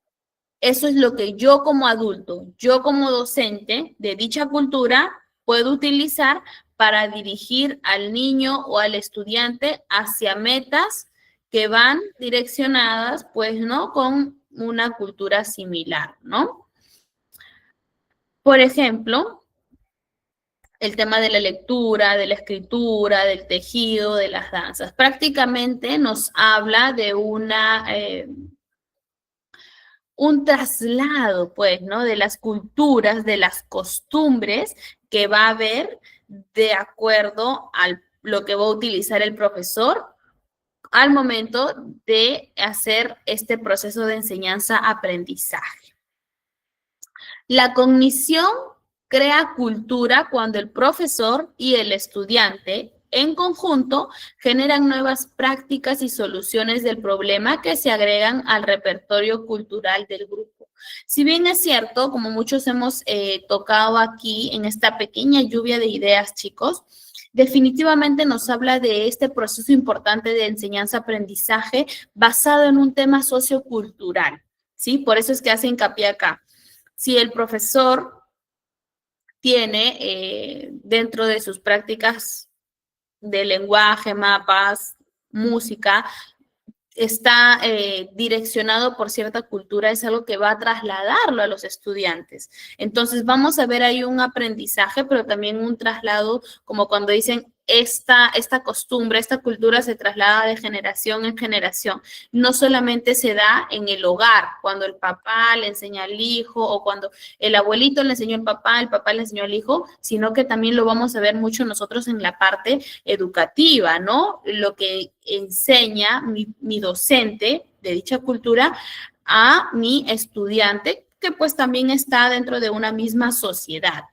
Eso es lo que yo como adulto, yo como docente de dicha cultura puedo utilizar para dirigir al niño o al estudiante hacia metas que van direccionadas, pues, ¿no? Con una cultura similar, ¿no? Por ejemplo, el tema de la lectura, de la escritura, del tejido, de las danzas. Prácticamente nos habla de un traslado, pues, ¿no? De las culturas, de las costumbres que va a haber de acuerdo a lo que va a utilizar el profesor al momento de hacer este proceso de enseñanza-aprendizaje. La cognición crea cultura cuando el profesor y el estudiante en conjunto generan nuevas prácticas y soluciones del problema que se agregan al repertorio cultural del grupo. Si bien es cierto, como muchos hemos tocado aquí en esta pequeña lluvia de ideas, chicos, definitivamente nos habla de este proceso importante de enseñanza-aprendizaje basado en un tema sociocultural, ¿sí? Por eso es que hace hincapié acá. Si el profesor tiene dentro de sus prácticas de lenguaje, mapas, música, está direccionado por cierta cultura, es algo que va a trasladarlo a los estudiantes. Entonces vamos a ver ahí un aprendizaje, pero también un traslado, como cuando dicen, esta costumbre, esta cultura se traslada de generación en generación. No solamente se da en el hogar, cuando el papá le enseña al hijo o cuando el abuelito le enseñó al papá, el papá le enseñó al hijo, sino que también lo vamos a ver mucho nosotros en la parte educativa, ¿no? Lo que enseña mi docente de dicha cultura a mi estudiante, que pues también está dentro de una misma sociedad.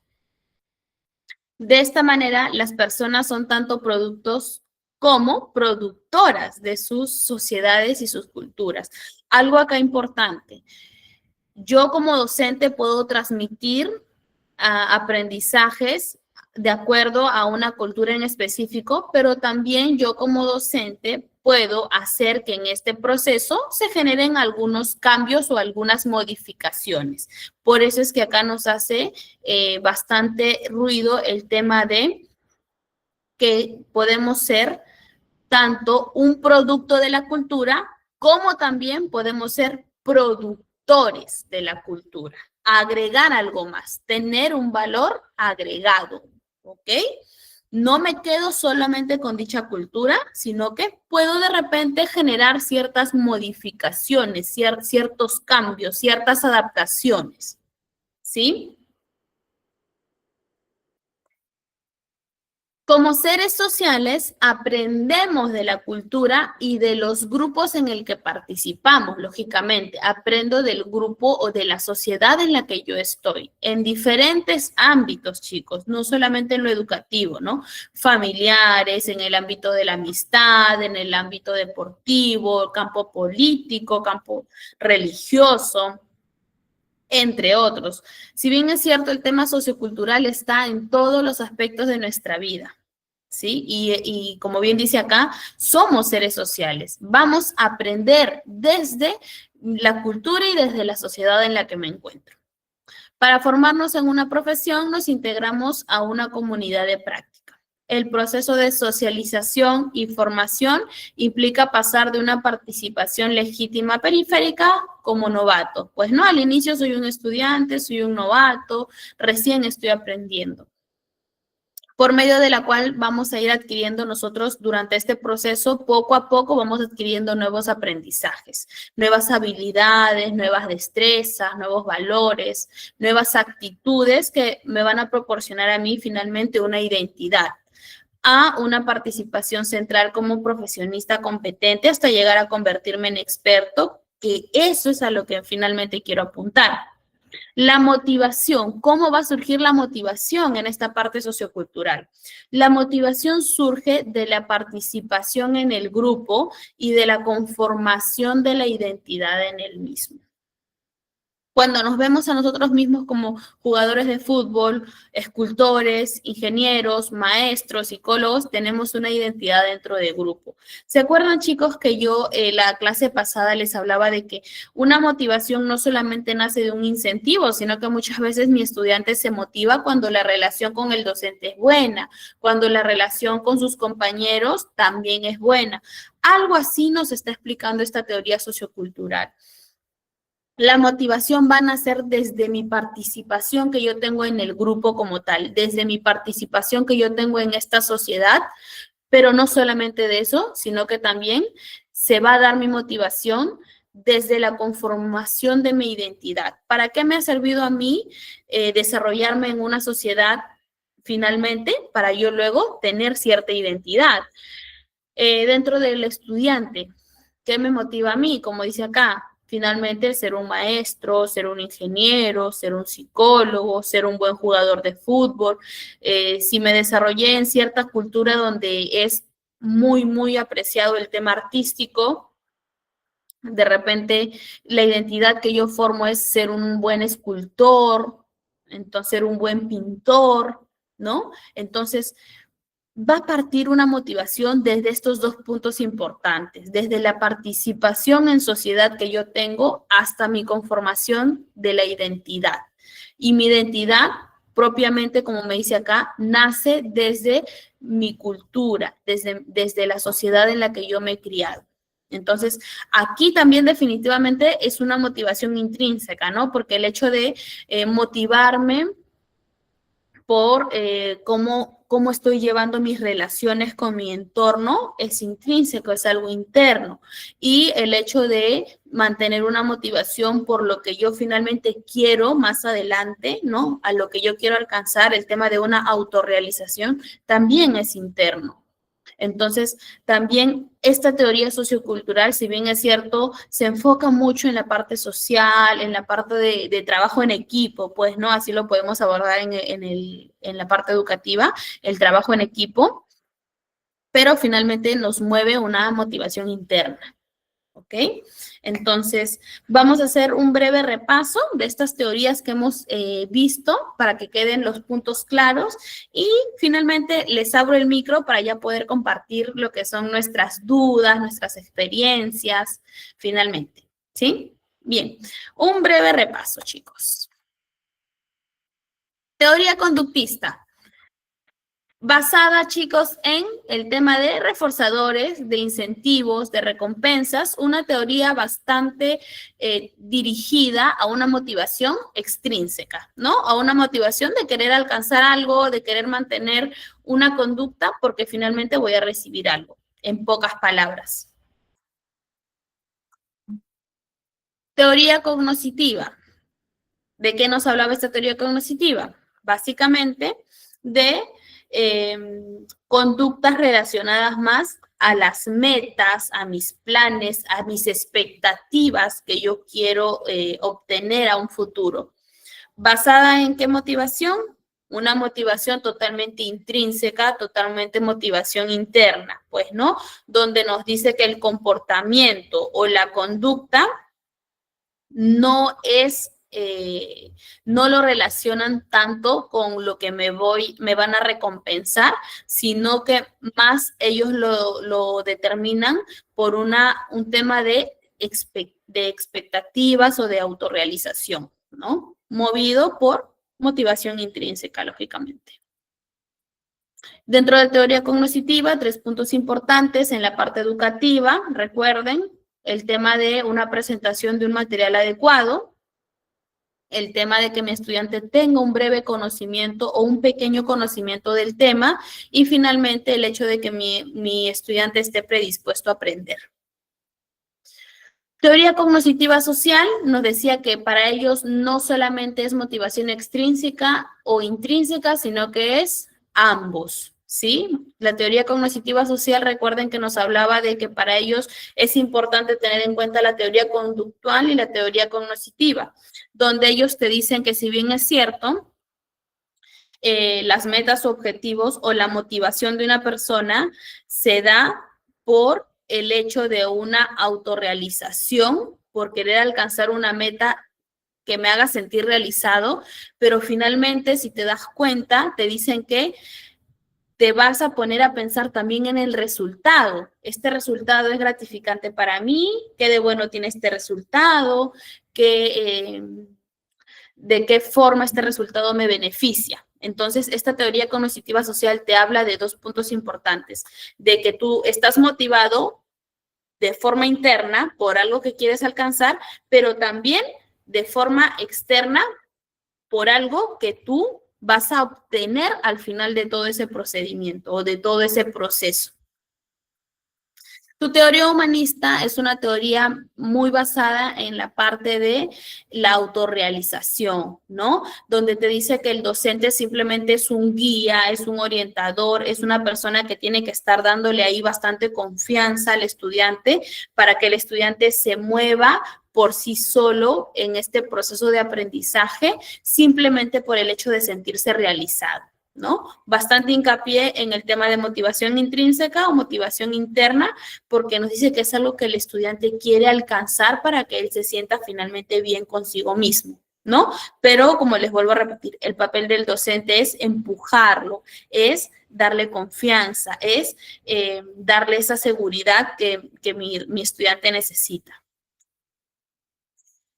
De esta manera, las personas son tanto productos como productoras de sus sociedades y sus culturas. Algo acá importante. Yo como docente puedo transmitir aprendizajes de acuerdo a una cultura en específico, pero también yo como docente puedo hacer que en este proceso se generen algunos cambios o algunas modificaciones. Por eso es que acá nos hace bastante ruido el tema de que podemos ser tanto un producto de la cultura como también podemos ser productores de la cultura, agregar algo más, tener un valor agregado, ¿ok? No me quedo solamente con dicha cultura, sino que puedo de repente generar ciertas modificaciones, ciertos cambios, ciertas adaptaciones, ¿sí? Como seres sociales, aprendemos de la cultura y de los grupos en el que participamos, lógicamente. Aprendo del grupo o de la sociedad en la que yo estoy, en diferentes ámbitos, chicos, no solamente en lo educativo, ¿no? Familiares, en el ámbito de la amistad, en el ámbito deportivo, campo político, campo religioso, entre otros. Si bien es cierto, el tema sociocultural está en todos los aspectos de nuestra vida, ¿sí? Y como bien dice acá, somos seres sociales. Vamos a aprender desde la cultura y desde la sociedad en la que me encuentro. Para formarnos en una profesión, nos integramos a una comunidad de práctica. El proceso de socialización y formación implica pasar de una participación legítima periférica como novato. Pues no, al inicio soy un estudiante, soy un novato, recién estoy aprendiendo, por medio de la cual vamos a ir adquiriendo nosotros durante este proceso, poco a poco vamos adquiriendo nuevos aprendizajes, nuevas habilidades, nuevas destrezas, nuevos valores, nuevas actitudes que me van a proporcionar a mí finalmente una identidad. a una participación central como profesionista competente hasta llegar a convertirme en experto, que eso es a lo que finalmente quiero apuntar. La motivación, ¿cómo va a surgir la motivación en esta parte sociocultural? La motivación surge de la participación en el grupo y de la conformación de la identidad en el mismo. Cuando nos vemos a nosotros mismos como jugadores de fútbol, escultores, ingenieros, maestros, psicólogos, tenemos una identidad dentro del grupo. ¿Se acuerdan, chicos, que yo la clase pasada les hablaba de que una motivación no solamente nace de un incentivo, sino que muchas veces mi estudiante se motiva cuando la relación con el docente es buena, cuando la relación con sus compañeros también es buena? Algo así nos está explicando esta teoría sociocultural. La motivación va a nacer desde mi participación que yo tengo en el grupo como tal, desde mi participación que yo tengo en esta sociedad, pero no solamente de eso, sino que también se va a dar mi motivación desde la conformación de mi identidad. ¿Para qué me ha servido a mí desarrollarme en una sociedad finalmente? Para yo luego tener cierta identidad. Dentro del estudiante, ¿qué me motiva a mí? Como dice acá, finalmente ser un maestro, ser un ingeniero, ser un psicólogo, ser un buen jugador de fútbol. Si me desarrollé en cierta cultura donde es muy apreciado el tema artístico, de repente la identidad que yo formo es ser un buen escultor, entonces ser un buen pintor, ¿no? Entonces, va a partir una motivación desde estos dos puntos importantes, desde la participación en sociedad que yo tengo hasta mi conformación de la identidad. Y mi identidad, propiamente, como me dice acá, nace desde mi cultura, desde la sociedad en la que yo me he criado. Entonces, aquí también definitivamente es una motivación intrínseca, ¿no? Porque el hecho de motivarme por cómo estoy llevando mis relaciones con mi entorno es intrínseco, es algo interno. Y el hecho de mantener una motivación por lo que yo finalmente quiero más adelante, ¿no? A lo que yo quiero alcanzar, el tema de una autorrealización, también es interno. Entonces, también esta teoría sociocultural, si bien es cierto, se enfoca mucho en la parte social, en la parte de trabajo en equipo, pues, ¿no? Así lo podemos abordar en la parte educativa, el trabajo en equipo, pero finalmente nos mueve una motivación interna. ¿Ok? Entonces, vamos a hacer un breve repaso de estas teorías que hemos visto para que queden los puntos claros y finalmente les abro el micro para ya poder compartir lo que son nuestras dudas, nuestras experiencias, finalmente. ¿Sí? Bien, un breve repaso, chicos. Teoría conductista. Basada, chicos, en el tema de reforzadores, de incentivos, de recompensas, una teoría bastante dirigida a una motivación extrínseca, ¿no? A una motivación de querer alcanzar algo, de querer mantener una conducta porque finalmente voy a recibir algo, en pocas palabras. Teoría cognoscitiva. ¿De qué nos hablaba esta teoría cognoscitiva? Básicamente de conductas relacionadas más a las metas, a mis planes, a mis expectativas que yo quiero obtener a un futuro. ¿Basada en qué motivación? Una motivación totalmente intrínseca, totalmente motivación interna, pues, ¿no? Donde nos dice que el comportamiento o la conducta no es no lo relacionan tanto con lo que me van a recompensar, sino que más ellos lo determinan por un tema de expectativas o de autorrealización, ¿no? Movido por motivación intrínseca, lógicamente. Dentro de teoría cognitiva, 3 puntos importantes en la parte educativa, recuerden, el tema de una presentación de un material adecuado, el tema de que mi estudiante tenga un breve conocimiento o un pequeño conocimiento del tema y finalmente el hecho de que mi estudiante esté predispuesto a aprender. Teoría cognitiva social nos decía que para ellos no solamente es motivación extrínseca o intrínseca, sino que es ambos, ¿sí? La teoría cognitiva social, recuerden que nos hablaba de que para ellos es importante tener en cuenta la teoría conductual y la teoría cognitiva, donde ellos te dicen que si bien es cierto, las metas, objetivos o la motivación de una persona se da por el hecho de una autorrealización, por querer alcanzar una meta que me haga sentir realizado, pero finalmente, si te das cuenta, te dicen que te vas a poner a pensar también en el resultado. Este resultado es gratificante para mí, qué de bueno tiene este resultado, de qué forma este resultado me beneficia. Entonces, esta teoría cognitiva social te habla de dos puntos importantes, de que tú estás motivado de forma interna por algo que quieres alcanzar, pero también de forma externa por algo que tú vas a obtener al final de todo ese procedimiento o de todo ese proceso. Tu teoría humanista es una teoría muy basada en la parte de la autorrealización, ¿no? Donde te dice que el docente simplemente es un guía, es un orientador, es una persona que tiene que estar dándole ahí bastante confianza al estudiante para que el estudiante se mueva por sí solo en este proceso de aprendizaje, simplemente por el hecho de sentirse realizado, ¿no? Bastante hincapié en el tema de motivación intrínseca o motivación interna, porque nos dice que es algo que el estudiante quiere alcanzar para que él se sienta finalmente bien consigo mismo, ¿no? Pero, como les vuelvo a repetir, el papel del docente es empujarlo, es darle confianza, es darle esa seguridad que mi estudiante necesita.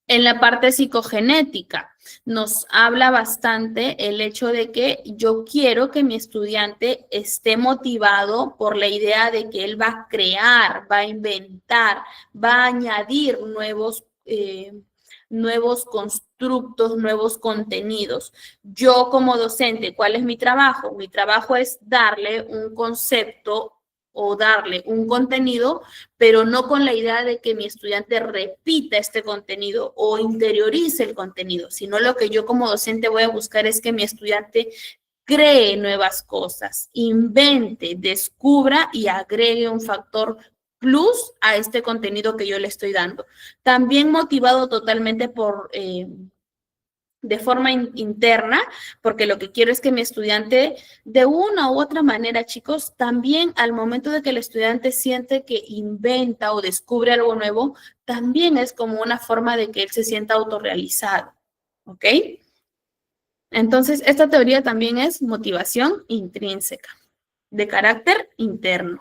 En la parte psicogenética nos habla bastante el hecho de que yo quiero que mi estudiante esté motivado por la idea de que él va a crear, va a inventar, va a añadir nuevos constructos, nuevos contenidos. Yo como docente, ¿cuál es mi trabajo? Mi trabajo es darle un concepto o darle un contenido, pero no con la idea de que mi estudiante repita este contenido o interiorice el contenido, sino lo que yo como docente voy a buscar es que mi estudiante cree nuevas cosas, invente, descubra y agregue un factor plus a este contenido que yo le estoy dando. También motivado totalmente de forma interna, porque lo que quiero es que mi estudiante, de una u otra manera, chicos, también al momento de que el estudiante siente que inventa o descubre algo nuevo, también es como una forma de que él se sienta autorrealizado, ¿ok? Entonces, esta teoría también es motivación intrínseca, de carácter interno.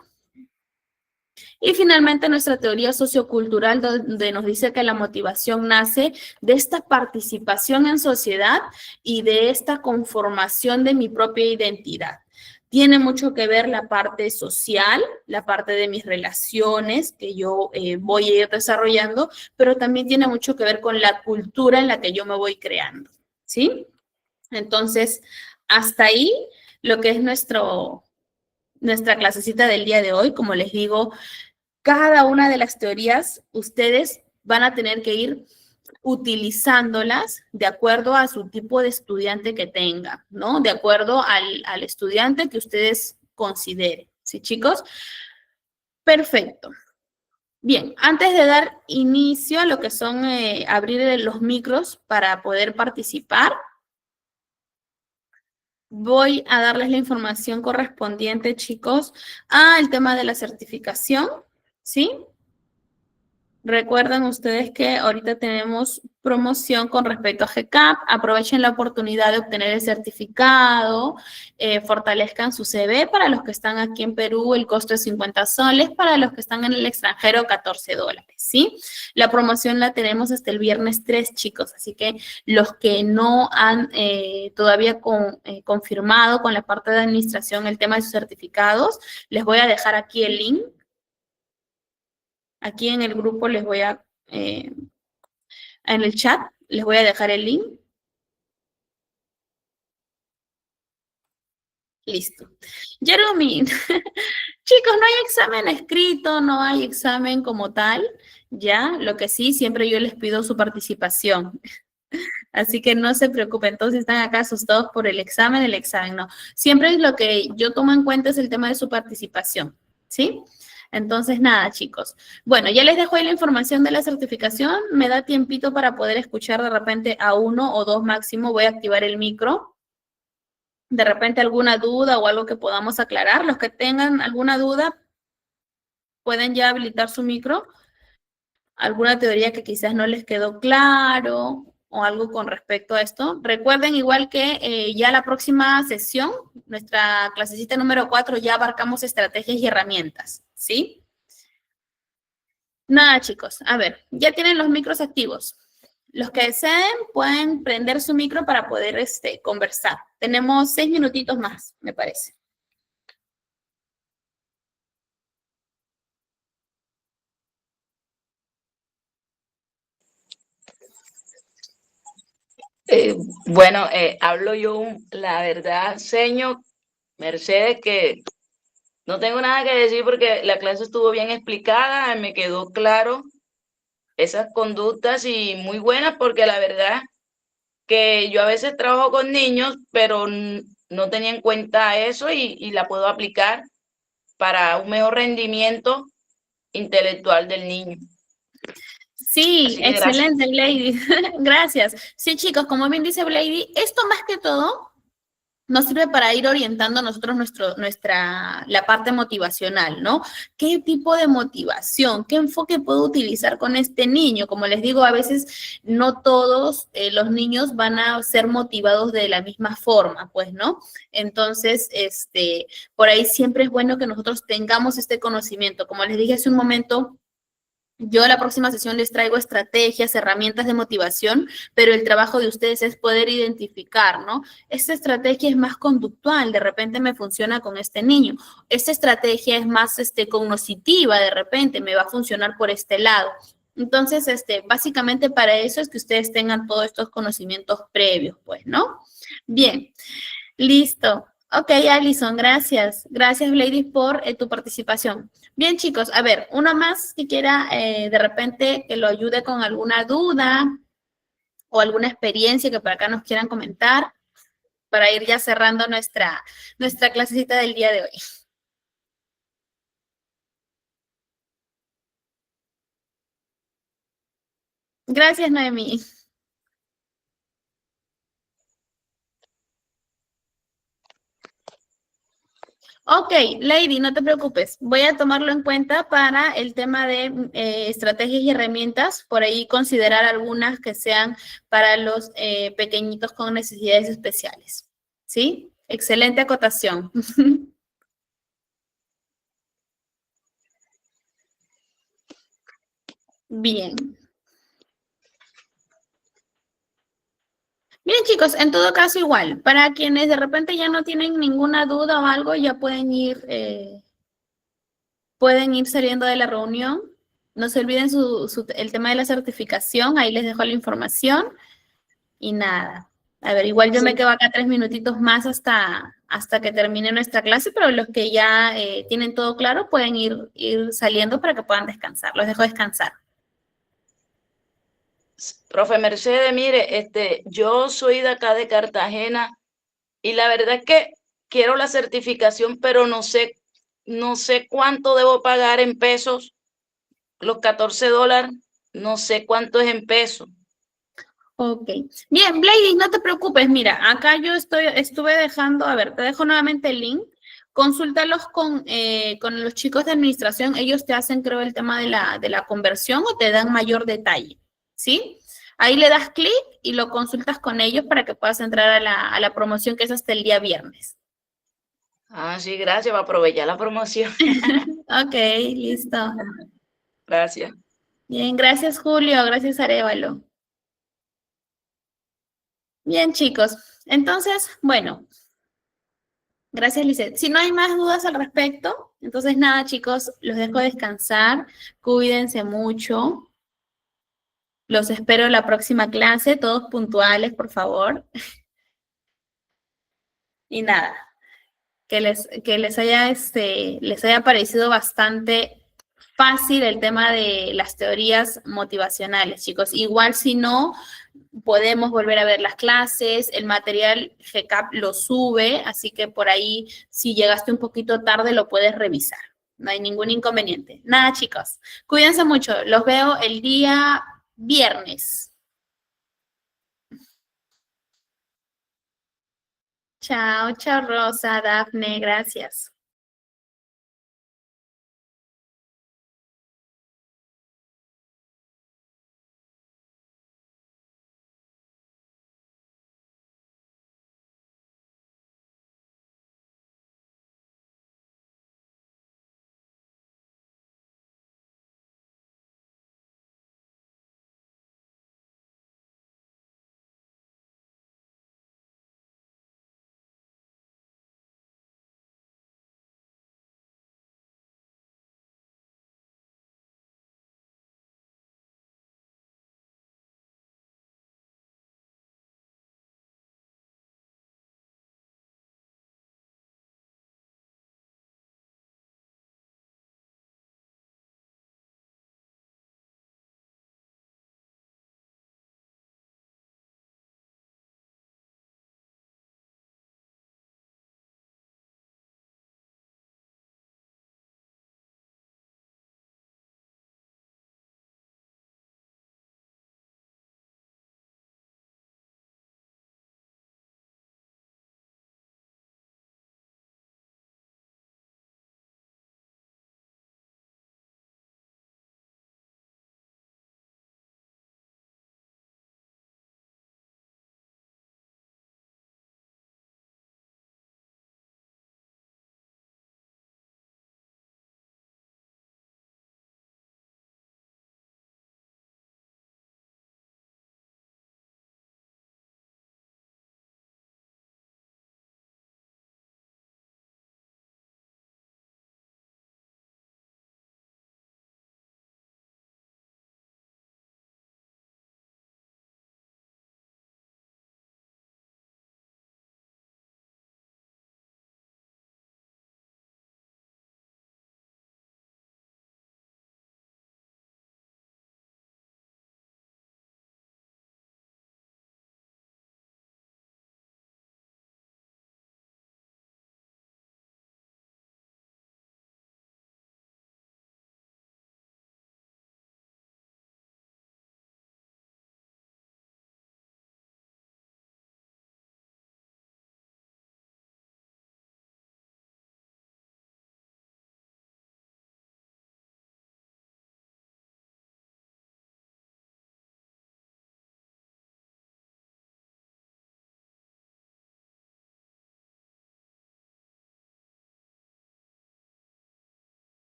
Y finalmente nuestra teoría sociocultural, donde nos dice que la motivación nace de esta participación en sociedad y de esta conformación de mi propia identidad. Tiene mucho que ver la parte social, la parte de mis relaciones que yo voy a ir desarrollando, pero también tiene mucho que ver con la cultura en la que yo me voy creando, ¿sí? Entonces, hasta ahí lo que es nuestra clasecita del día de hoy. Como les digo, cada una de las teorías ustedes van a tener que ir utilizándolas de acuerdo a su tipo de estudiante que tenga, ¿no? De acuerdo al estudiante que ustedes consideren. ¿Sí, chicos? Perfecto. Bien, antes de dar inicio a lo que son abrir los micros para poder participar, voy a darles la información correspondiente, chicos, al tema de la certificación, ¿sí? Recuerden ustedes que ahorita tenemos promoción con respecto a GCAP. Aprovechen la oportunidad de obtener el certificado, fortalezcan su CV. Para los que están aquí en Perú, el costo es 50 soles. Para los que están en el extranjero, 14 dólares, ¿sí? La promoción la tenemos hasta el viernes 3, chicos. Así que los que no han todavía confirmado con la parte de administración el tema de sus certificados, les voy a dejar aquí el link. Aquí en el grupo les voy en el chat, les voy a dejar el link. Listo. Jeremy, chicos, no hay examen escrito, no hay examen como tal, ¿ya? Lo que sí, siempre yo les pido su participación. Así que no se preocupen, entonces están acá asustados por el examen no. Siempre lo que yo tomo en cuenta es el tema de su participación, ¿sí? Entonces, nada, chicos. Bueno, ya les dejo ahí la información de la certificación. Me da tiempito para poder escuchar de repente a uno o dos máximo. Voy a activar el micro. De repente alguna duda o algo que podamos aclarar. Los que tengan alguna duda pueden ya habilitar su micro. Alguna teoría que quizás no les quedó claro o algo con respecto a esto. Recuerden igual que ya la próxima sesión, nuestra clasecita número 4, ya abarcamos estrategias y herramientas, ¿sí? Nada, chicos. A ver, ya tienen los micros activos. Los que deseen pueden prender su micro para poder conversar. Tenemos 6 minutitos más, me parece.
Bueno, hablo yo, la verdad, señor Mercedes, que no tengo nada que decir porque la clase estuvo bien explicada, me quedó claro esas conductas y muy buenas porque la verdad que yo a veces trabajo con niños, pero no tenía en cuenta eso y la puedo aplicar para un mejor rendimiento intelectual del niño.
Sí,
Así que gracias.
excelente, Lady. Gracias. Sí, chicos, como bien dice Lady, esto más que todo nos sirve para ir orientando a nosotros la parte motivacional, ¿no? ¿Qué tipo de motivación, qué enfoque puedo utilizar con este niño? Como les digo, a veces no todos los niños van a ser motivados de la misma forma, pues, ¿no? Entonces, por ahí siempre es bueno que nosotros tengamos este conocimiento. Como les dije hace un momento, yo a la próxima sesión les traigo estrategias, herramientas de motivación, pero el trabajo de ustedes es poder identificar, ¿no? Esta estrategia es más conductual, de repente me funciona con este niño. Esta estrategia es más cognitiva, de repente me va a funcionar por este lado. Entonces, básicamente para eso es que ustedes tengan todos estos conocimientos previos, pues, ¿no? Bien, listo. Ok, Alison, gracias. Gracias, Lady, por tu participación. Bien, chicos, a ver, uno más que quiera de repente que lo ayude con alguna duda o alguna experiencia que por acá nos quieran comentar para ir ya cerrando nuestra clasecita del día de hoy. Gracias, Noemí. Ok, Lady, no te preocupes. Voy a tomarlo en cuenta para el tema de estrategias y herramientas. Por ahí considerar algunas que sean para los pequeñitos con necesidades especiales. ¿Sí? Excelente acotación. Bien. Bien, chicos, en todo caso igual. Para quienes de repente ya no tienen ninguna duda o algo, ya pueden ir saliendo de la reunión. No se olviden el tema de la certificación, ahí les dejo la información y nada. A ver, igual yo me quedo acá 3 minutitos más hasta que termine nuestra clase, pero los que ya tienen todo claro pueden ir saliendo para que puedan descansar. Los dejo descansar.
Profe Mercedes, mire, yo soy de acá de Cartagena y la verdad es que quiero la certificación, pero no sé cuánto debo pagar en pesos, los $14, no sé cuánto es en pesos.
Ok. Bien, Blady, no te preocupes. Mira, acá yo estuve dejando, a ver, te dejo nuevamente el link. Consúltalos con los chicos de administración. Ellos te hacen, creo, el tema de la conversión o te dan mayor detalle. ¿Sí? Ahí le das clic y lo consultas con ellos para que puedas entrar a la promoción que es hasta el día viernes.
Ah, sí, gracias, va a aprovechar la promoción.
Ok, listo.
Gracias.
Bien, gracias, Julio. Gracias, Arevalo. Bien, chicos. Entonces, bueno. Gracias, Lizeth. Si no hay más dudas al respecto, entonces nada, chicos, los dejo descansar. Cuídense mucho. Los espero en la próxima clase, todos puntuales, por favor. Y nada, que les haya parecido bastante fácil el tema de las teorías motivacionales, chicos. Igual si no, podemos volver a ver las clases, el material GCAP lo sube, así que por ahí, si llegaste un poquito tarde, lo puedes revisar. No hay ningún inconveniente. Nada, chicos. Cuídense mucho. Los veo el día viernes. Chao, chao, Rosa, Dafne, gracias.